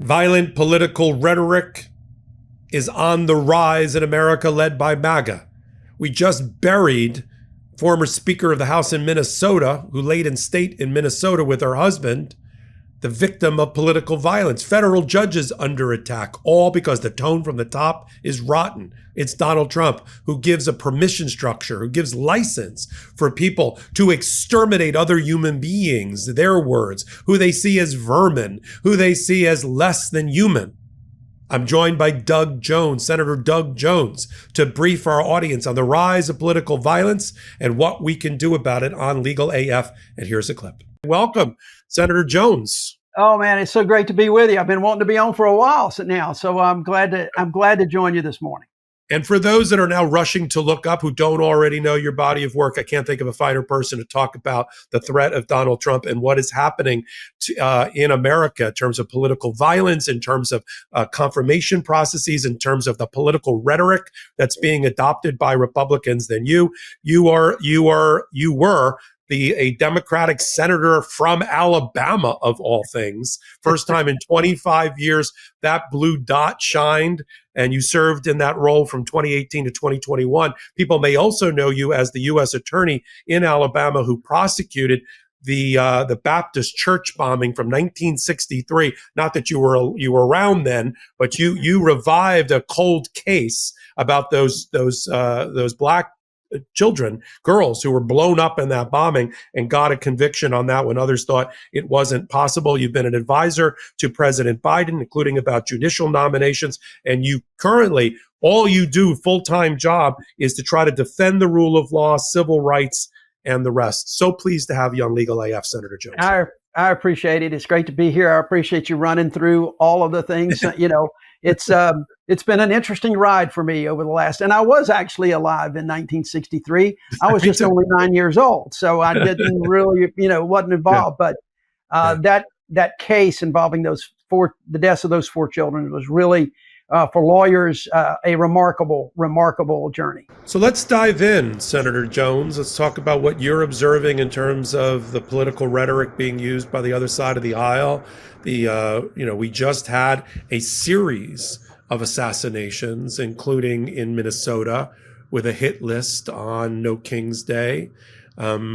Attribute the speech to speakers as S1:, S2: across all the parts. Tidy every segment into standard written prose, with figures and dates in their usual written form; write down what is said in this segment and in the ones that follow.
S1: Violent political rhetoric is on the rise in America, led by MAGA. We just buried former Speaker of the House in Minnesota, who laid in state in Minnesota with her husband, the victim of political violence. Federal judges under attack, all because the tone from the top is rotten. It's Donald Trump who gives a permission structure, who gives license for people to exterminate other human beings, their words, who they see as vermin, who they see as less than human. I'm joined by Doug Jones, Senator Doug Jones, to brief our audience on the rise of political violence and what we can do about it on Legal AF. And here's a clip. Welcome, Senator Jones.
S2: Oh man, it's so great to be with you. I've been wanting to be on for a while now, so I'm glad to join you this morning.
S1: And for those that are now rushing to look up who don't already know your body of work, I can't think of a finer person to talk about the threat of Donald Trump and what is happening in America in terms of political violence, in terms of confirmation processes, in terms of the political rhetoric that's being adopted by Republicans than you. You were a Democratic senator from Alabama, of all things. First time in 25 years that blue dot shined, and you served in that role from 2018 to 2021. People may also know you as the U.S. attorney in Alabama who prosecuted the Baptist church bombing from 1963. Not that you were around then, but you revived a cold case about those black children, girls who were blown up in that bombing, and got a conviction on that when others thought it wasn't possible. You've been an advisor to President Biden, including about judicial nominations. And you currently, all you do, full-time job, is to try to defend the rule of law, civil rights, and the rest. So pleased to have you on Legal AF, Senator Jones.
S2: I appreciate it. It's great to be here. I appreciate you running through all of the things. It's been an interesting ride for me over the last, and I was actually alive in 1963. I was just only 9 years old, so I didn't really, wasn't involved. Yeah. But that case involving the deaths of those four children was really, for lawyers, a remarkable journey.
S1: So let's dive in, Senator Jones. Let's talk about what you're observing in terms of the political rhetoric being used by the other side of the aisle. We just had a series of assassinations, including in Minnesota, with a hit list on No King's Day. A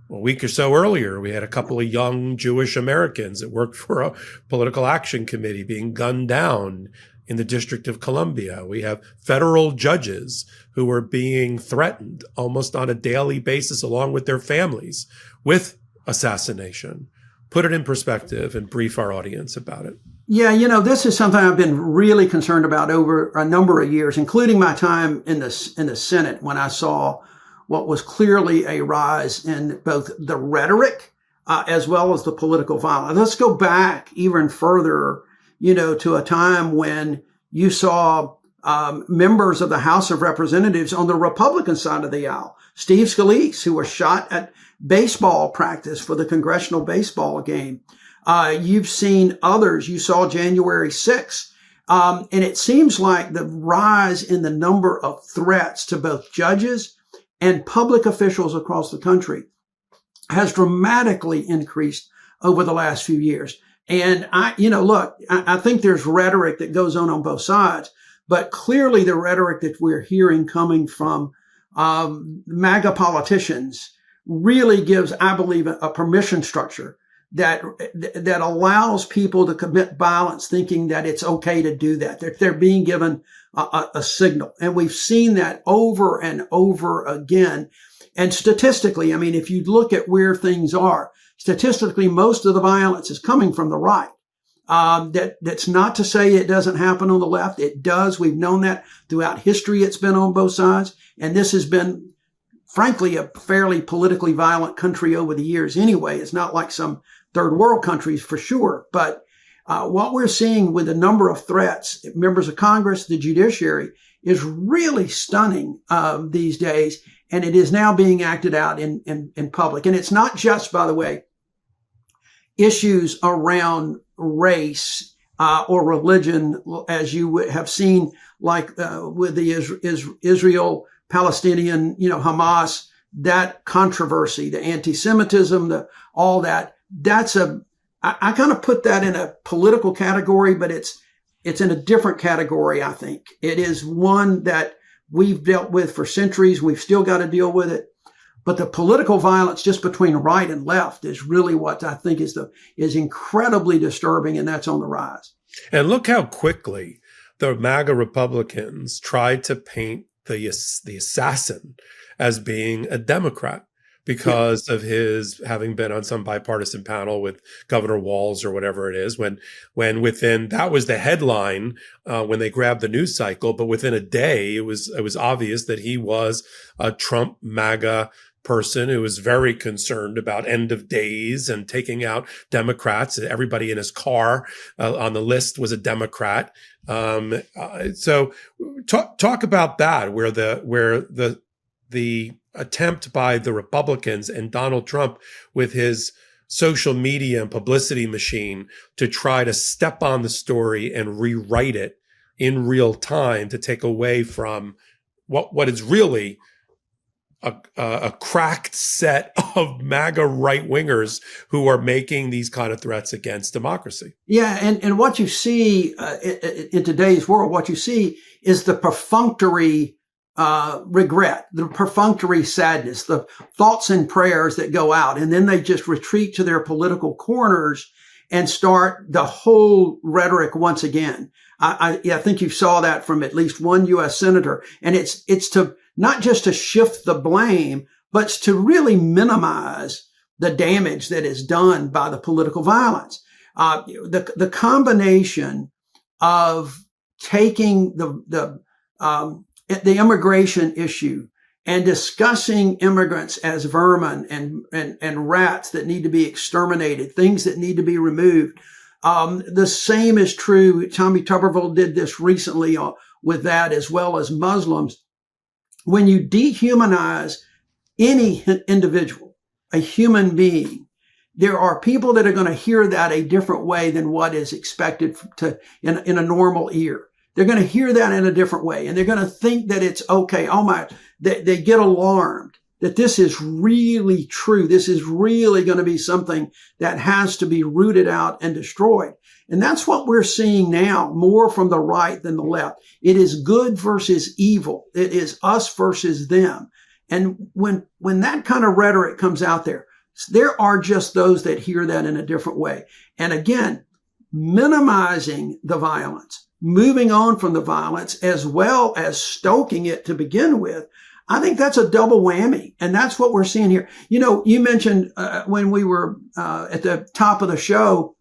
S1: week or so earlier, we had a couple of young Jewish Americans that worked for a political action committee being gunned down in the District of Columbia. We have federal judges who are being threatened almost on a daily basis, along with their families, with assassination. Put it in perspective and brief our audience about it.
S2: Yeah, this is something I've been really concerned about over a number of years, including my time in the Senate, when I saw what was clearly a rise in both the rhetoric as well as the political violence. Let's go back even further, to a time when you saw members of the House of Representatives on the Republican side of the aisle, Steve Scalise, who was shot at baseball practice for the congressional baseball game. You've seen others. You saw January 6th. And it seems like the rise in the number of threats to both judges and public officials across the country has dramatically increased over the last few years. And I think there's rhetoric that goes on both sides, but clearly the rhetoric that we're hearing coming from MAGA politicians really gives, I believe, a permission structure that allows people to commit violence, thinking that it's okay to do that. They're being given a signal. And we've seen that over and over again. And statistically, if you look at where things are, statistically, most of the violence is coming from the right. That's not to say it doesn't happen on the left. It does. We've known that throughout history. It's been on both sides. And this has been, frankly, a fairly politically violent country over the years anyway. It's not like some third world countries for sure. But what we're seeing with the number of threats, members of Congress, the judiciary, is really stunning these days. And it is now being acted out in public. And it's not just, by the way, issues around race or religion, as you have seen, like with the Israel-Palestinian, Hamas, that controversy, the anti-Semitism, all that. That's I kind of put that in a political category, but it's in a different category. I think it is one that we've dealt with for centuries. We've still got to deal with it. But the political violence just between right and left is really what I think is incredibly disturbing, and that's on the rise.
S1: And look how quickly the MAGA Republicans tried to paint the assassin as being a Democrat because of his having been on some bipartisan panel with Governor Walz or whatever it is, when within, that was the headline when they grabbed the news cycle, but within a day it was obvious that he was a Trump MAGA person who was very concerned about end of days and taking out Democrats. Everybody in his car on the list was a Democrat. So talk about that, where the attempt by the Republicans and Donald Trump with his social media and publicity machine to try to step on the story and rewrite it in real time to take away from what is really a cracked set of MAGA right-wingers who are making these kind of threats against democracy.
S2: Yeah, and what you see in today's world, what you see is the perfunctory regret, the perfunctory sadness, the thoughts and prayers that go out, and then they just retreat to their political corners and start the whole rhetoric once again. I think you saw that from at least one U.S. senator, and it's to not just to shift the blame, but to really minimize the damage that is done by the political violence. The combination of taking the immigration issue and discussing immigrants as vermin and rats that need to be exterminated, things that need to be removed. The same is true. Tommy Tuberville did this recently with that, as well as Muslims. When you dehumanize any individual, a human being, there are people that are going to hear that a different way than what is expected in a normal ear. They're going to hear that in a different way, and they're going to think that it's okay. They get alarmed that this is really true. This is really going to be something that has to be rooted out and destroyed. And that's what we're seeing now, more from the right than the left. It is good versus evil. It is us versus them. And when that kind of rhetoric comes out there are just those that hear that in a different way. And again, minimizing the violence, moving on from the violence, as well as stoking it to begin with, I think that's a double whammy. And that's what we're seeing here. You mentioned when we were at the top of the show,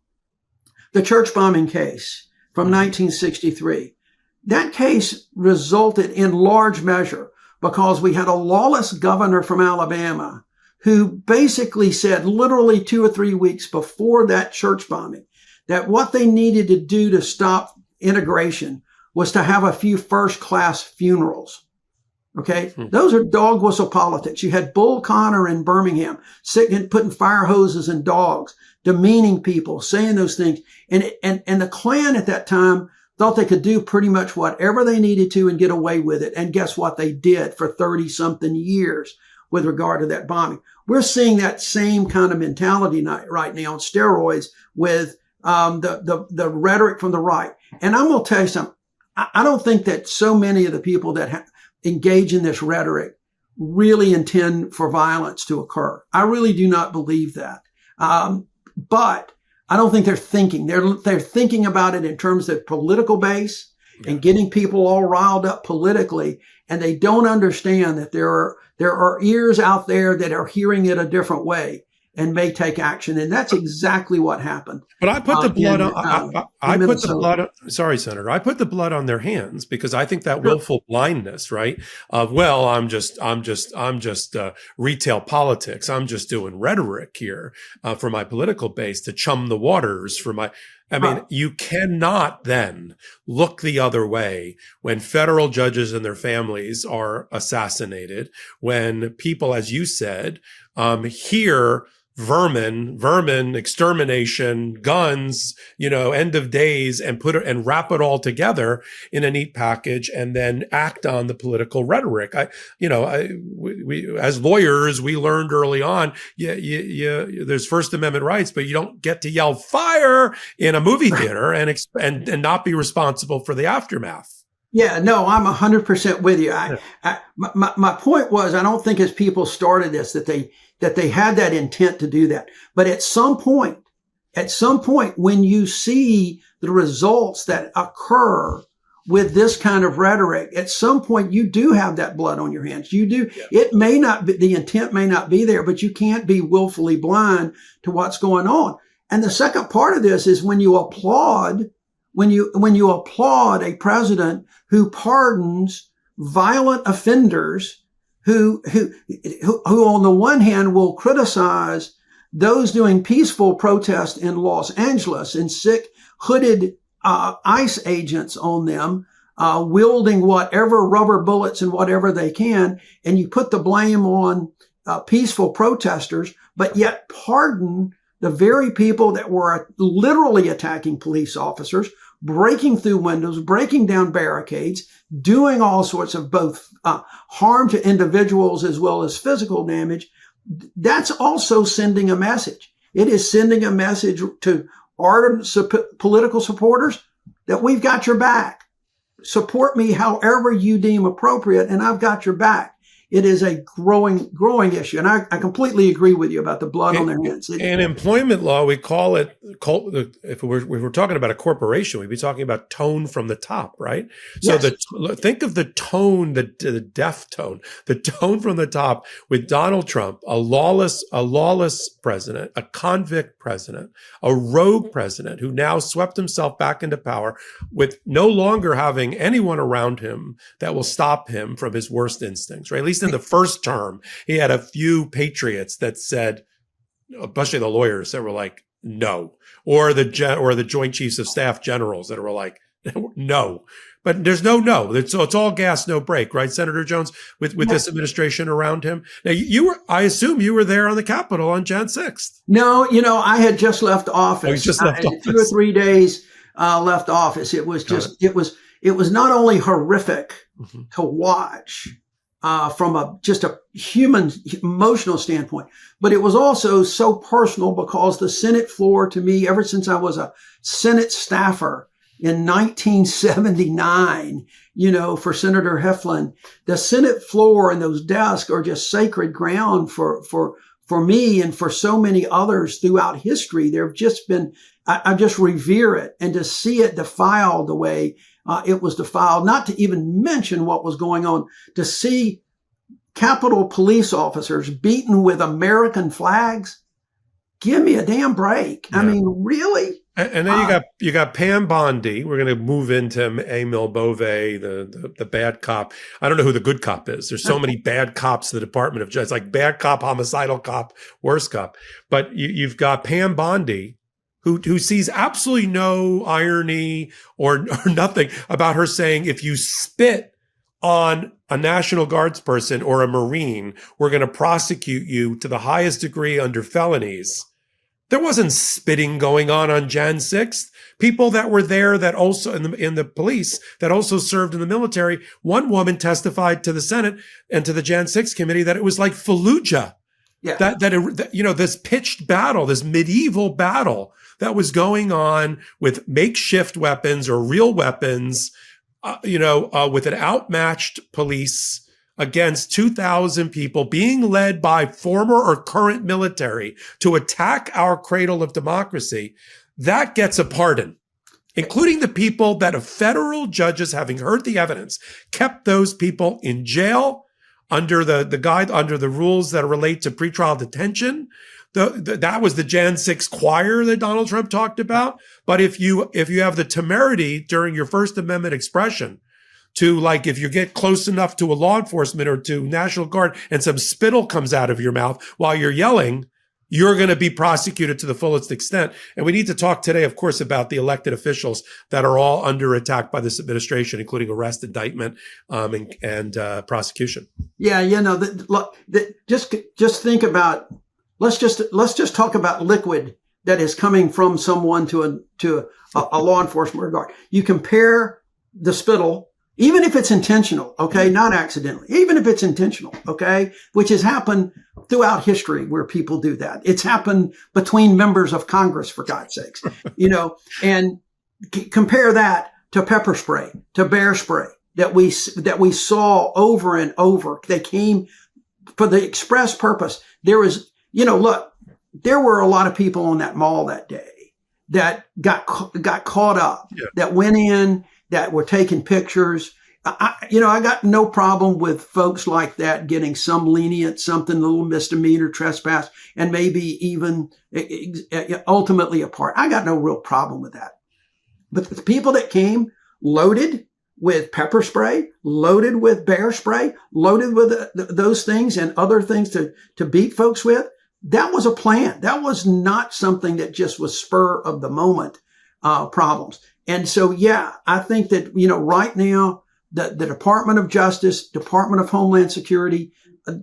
S2: the church bombing case from 1963. That case resulted in large measure because we had a lawless governor from Alabama who basically said literally 2 or 3 weeks before that church bombing that what they needed to do to stop integration was to have a few first-class funerals. Okay. Those are dog whistle politics. You had Bull Connor in Birmingham putting fire hoses in dogs, demeaning people, saying those things. And the Klan at that time thought they could do pretty much whatever they needed to and get away with it. And guess what they did for 30 something years with regard to that bombing. We're seeing that same kind of mentality right now on steroids with the rhetoric from the right. And I'm going to tell you something. I don't think that so many of the people that engage in this rhetoric really intend for violence to occur. I really do not believe that. But I don't think they're thinking. They're thinking about it in terms of political base and getting people all riled up politically. And they don't understand that there are ears out there that are hearing it a different way and may take action. And that's exactly what happened.
S1: But I put the blood on, I put the blood, sorry, Senator, I put the blood on their hands because I think that willful blindness, right? Of, well, I'm just retail politics. I'm just doing rhetoric here for my political base to chum the waters you cannot then look the other way when federal judges and their families are assassinated, when people, as you said, hear vermin, extermination, guns, end of days, and wrap it all together in a neat package, and then act on the political rhetoric. We as lawyers, we learned early on, there's First Amendment rights, but you don't get to yell fire in a movie theater and not be responsible for the aftermath.
S2: Yeah, no, I'm 100% with you. My point was, I don't think as people started this that they had that intent to do that. But at some point, when you see the results that occur with this kind of rhetoric, at some point you do have that blood on your hands. You do. Yeah. It may not be, the intent may not be there, but you can't be willfully blind to what's going on. And the second part of this is when you applaud a president who pardons violent offenders who on the one hand will criticize those doing peaceful protest in Los Angeles and sick hooded ICE agents on them, wielding whatever rubber bullets and whatever they can, and you put the blame on peaceful protesters, but yet pardon the very people that were literally attacking police officers, breaking through windows, breaking down barricades, doing all sorts of both harm to individuals as well as physical damage. That's also sending a message. It is sending a message to ardent political supporters that we've got your back. Support me however you deem appropriate, and I've got your back. It is a growing issue. And I completely agree with you about the blood on their hands.
S1: In employment law, we call it, if we're talking about a corporation, we'd be talking about tone from the top, right? Yes. So think of the tone, the death tone, the tone from the top with Donald Trump, a lawless president, a convict president, a rogue president who now swept himself back into power with no longer having anyone around him that will stop him from his worst instincts, right? At least in the first term, he had a few patriots that said, especially the lawyers that were like, no, or the Joint Chiefs of Staff generals that were like, no. But there's no. So it's all gas, no brake, right, Senator Jones, with this administration around him. Now, I assume you were there on the Capitol on Jan 6th.
S2: No, I had just left office.
S1: Oh, you just left office.
S2: 2 or 3 days left office. It was it was not only horrific to watch, from just a human emotional standpoint, but it was also so personal because the Senate floor to me, ever since I was a Senate staffer in 1979, for Senator Heflin, the Senate floor and those desks are just sacred ground for me and for so many others throughout history. There have just been, I just revere it, and to see it defiled the way it was defiled, not to even mention what was going on, to see Capitol police officers beaten with American flags. Give me a damn break. Yeah. I mean, really?
S1: And then you got Pam Bondi. We're going to move into Emil Bove, the bad cop. I don't know who the good cop is. There's so many bad cops in the Department of Justice, like bad cop, homicidal cop, worst cop. But you've got Pam Bondi, who sees absolutely no irony or nothing about her saying, if you spit on a National Guards person or a Marine, we're going to prosecute you to the highest degree under felonies. There wasn't spitting going on Jan 6th. People that were there that also in the police that also served in the military. One woman testified to the Senate and to the Jan 6 committee that it was like Fallujah. Yeah. This pitched battle, this medieval battle that was going on with makeshift weapons or real weapons, with an outmatched police against 2,000 people being led by former or current military to attack our cradle of democracy, that gets a pardon, including the people that federal judges, having heard the evidence, kept those people in jail under the rules that relate to pretrial detention. That was the Jan 6 choir that Donald Trump talked about. But if you have the temerity during your First Amendment expression to, like, if you get close enough to a law enforcement or to National Guard and some spittle comes out of your mouth while you're yelling, you're going to be prosecuted to the fullest extent. And we need to talk today, of course, about the elected officials that are all under attack by this administration, including arrest, indictment, and prosecution.
S2: Yeah, just think about let's just talk about liquid that is coming from someone to a law enforcement regard. You compare the spittle, even if it's intentional, okay, not accidentally, even if it's intentional, okay, which has happened throughout history where people do that. It's happened between members of Congress, for God's sakes, and compare that to pepper spray, to bear spray that we saw over and over. They came for the express purpose. There was, look, there were a lot of people on that mall that day that got caught up, that went in, that were taking pictures. I got no problem with folks like that getting some lenient, something, a little misdemeanor, trespass, and maybe even ultimately a part. I got no real problem with that. But the people that came loaded with pepper spray, loaded with bear spray, loaded with those things and other things to beat folks with, that was a plan. That was not something that just was spur of the moment problems. And so, I think that, right now, the Department of Justice, Department of Homeland Security,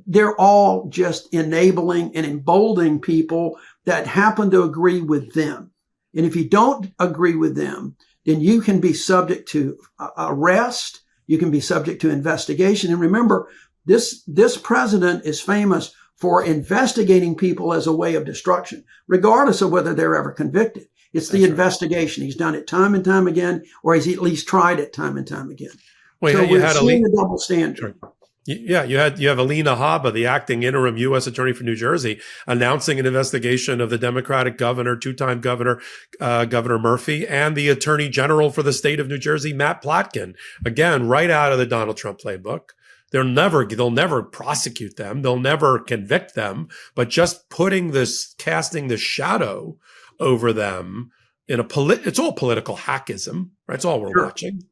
S2: they're all just enabling and emboldening people that happen to agree with them. And if you don't agree with them, then you can be subject to arrest. You can be subject to investigation. And remember, this president is famous for investigating people as a way of destruction, regardless of whether they're ever convicted. It's the investigation. He's done it time and time again, or he's at least tried it time and time again.
S1: Well,
S2: so
S1: you
S2: we're
S1: had
S2: seeing a double standard.
S1: Sure. Yeah, you have Alina Habba, the acting interim U.S. attorney for New Jersey, announcing an investigation of the Democratic governor, two-time governor, Governor Murphy, and the attorney general for the state of New Jersey, Matt Plotkin. Again, right out of the Donald Trump playbook. They'll never prosecute them. They'll never convict them, but just casting this shadow over them it's all political hackism, right? It's all we're watching.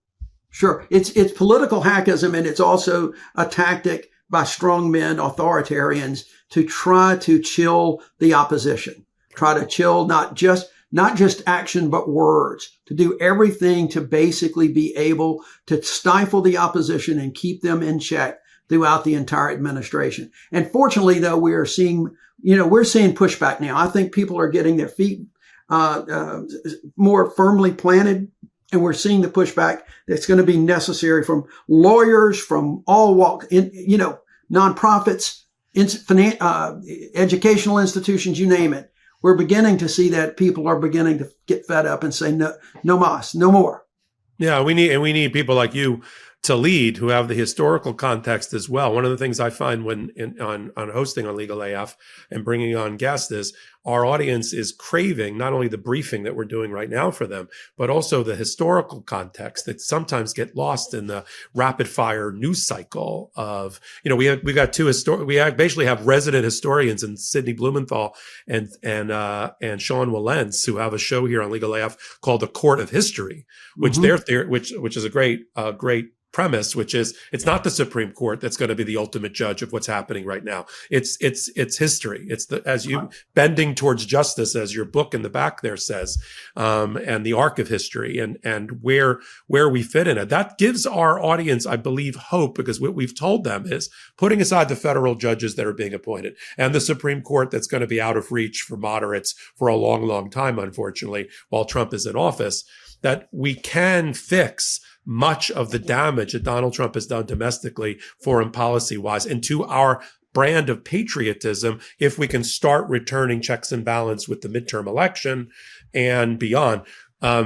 S2: Sure. It's political hackism, and it's also a tactic by strongmen, authoritarians, to try to chill the opposition, try to chill not just action, but words, to do everything to basically be able to stifle the opposition and keep them in check throughout the entire administration. And fortunately, though, we're seeing pushback now. I think people are getting their feet more firmly planted. And we're seeing the pushback that's going to be necessary from lawyers, from all walks, nonprofits, educational institutions, you name it. We're beginning to see that people are beginning to get fed up and say, no mas, no more.
S1: Yeah, we need people like you to lead, who have the historical context as well. One of the things I find when on hosting on Legal AF and bringing on guests is our audience is craving not only the briefing that we're doing right now for them, but also the historical context that sometimes get lost in the rapid fire news cycle of, we basically have resident historians in Sidney Blumenthal and Sean Willens, who have a show here on Legal AF called The Court of History, which which is a great premise, which is it's not the Supreme Court that's going to be the ultimate judge of what's happening right now. It's history. It's bending towards justice, as your book in the back there says, and the arc of history and where we fit in it. That gives our audience, I believe, hope, because what we've told them is, putting aside the federal judges that are being appointed and the Supreme Court that's going to be out of reach for moderates for a long, long time, unfortunately, while Trump is in office, that we can fix much of the damage that Donald Trump has done domestically, foreign policy wise, and to our brand of patriotism, if we can start returning checks and balance with the midterm election and beyond. I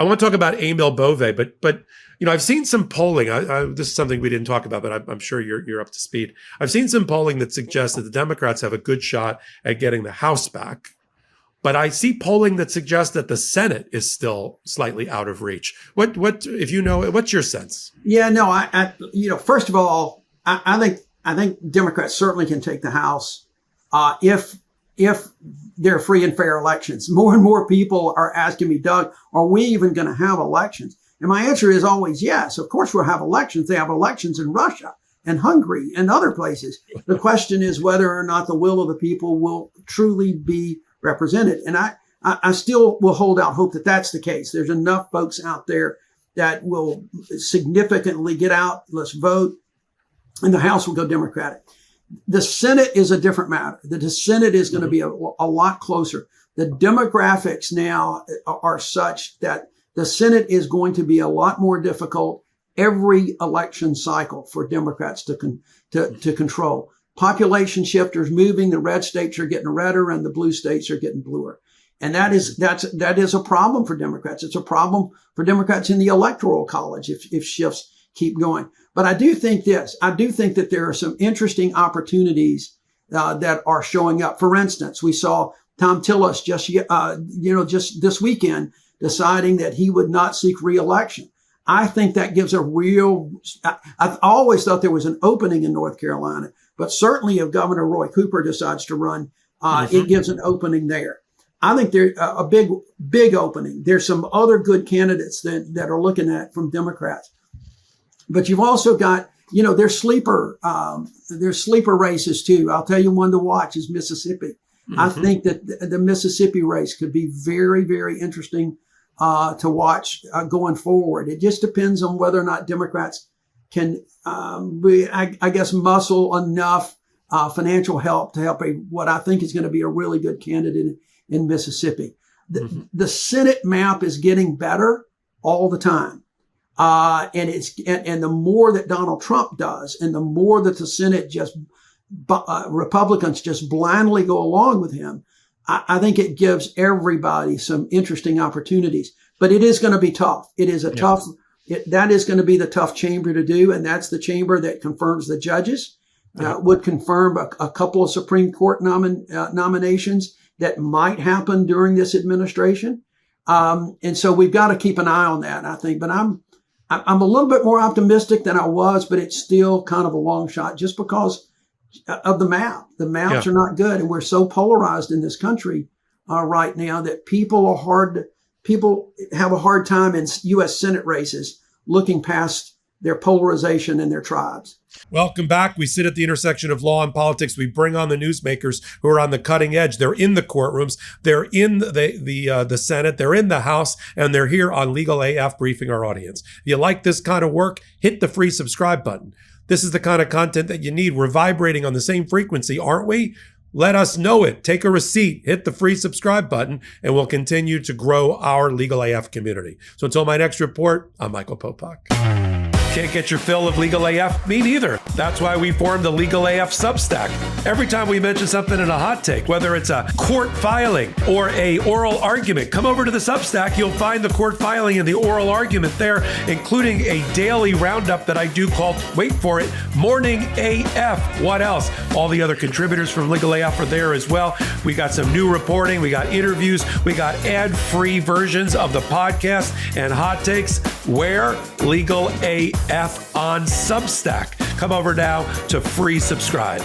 S1: want to talk about Emil Bove, but I've seen some polling. This is something we didn't talk about, but I'm sure you're up to speed. I've seen some polling that suggests that the Democrats have a good shot at getting the House back. But I see polling that suggests that the Senate is still slightly out of reach. What if what's your sense?
S2: Yeah, no, first of all, I think Democrats certainly can take the House if they're free and fair elections. More and more people are asking me, Doug, are we even going to have elections? And my answer is always yes. Of course, we'll have elections. They have elections in Russia and Hungary and other places. The question is whether or not the will of the people will truly be represented. And I still will hold out hope that that's the case. There's enough folks out there that will significantly get out, let's vote, and the House will go Democratic. The Senate is a different matter. The Senate is going to be a lot closer. The demographics now are such that the Senate is going to be a lot more difficult every election cycle for Democrats to control. Population shifters moving, the red states are getting redder and the blue states are getting bluer. And that is a problem for Democrats. It's a problem for Democrats in the Electoral College if shifts keep going. But I do think that there are some interesting opportunities that are showing up. For instance, we saw Tom Tillis just this weekend deciding that he would not seek re-election. I think that gives I've always thought there was an opening in North Carolina, but certainly if Governor Roy Cooper decides to run, it gives an opening there. I think there's a big opening. There's some other good candidates that are looking at from Democrats, but you've also got, there's sleeper races too. I'll tell you one to watch is Mississippi. I think that the Mississippi race could be very, very interesting to watch going forward. It just depends on whether or not Democrats can, muscle enough financial help to help what I think is going to be a really good candidate in Mississippi. The Senate map is getting better all the time. And the more that Donald Trump does, and the more that the Senate Republicans just blindly go along with him, I think it gives everybody some interesting opportunities. But it is going to be tough. It is that is going to be the tough chamber to do, and that's the chamber that confirms the judges, would confirm a couple of Supreme Court nominations that might happen during this administration. And so we've got to keep an eye on that, I think. But I'm a little bit more optimistic than I was, but it's still kind of a long shot just because of the map. The maps are not good, and we're so polarized in this country right now that people have a hard time in U.S. Senate races looking past their polarization and their tribes.
S1: Welcome back. We sit at the intersection of law and politics. We bring on the newsmakers who are on the cutting edge. They're in the courtrooms. They're in the Senate. They're in the House, and they're here on Legal AF briefing our audience. If you like this kind of work, hit the free subscribe button. This is the kind of content that you need. We're vibrating on the same frequency, aren't we? Let us know it. Take a receipt, hit the free subscribe button, and we'll continue to grow our Legal AF community. So until my next report, I'm Michael Popok. Can't get your fill of Legal AF? Me neither. That's why we formed the Legal AF Substack. Every time we mention something in a hot take, whether it's a court filing or a oral argument, come over to the Substack. You'll find the court filing and the oral argument there, including a daily roundup that I do called, wait for it, Morning AF. What else? All the other contributors from Legal AF are there as well. We got some new reporting. We got interviews. We got ad-free versions of the podcast and hot takes. Where? Legal AF on Substack. Come over now to free subscribe.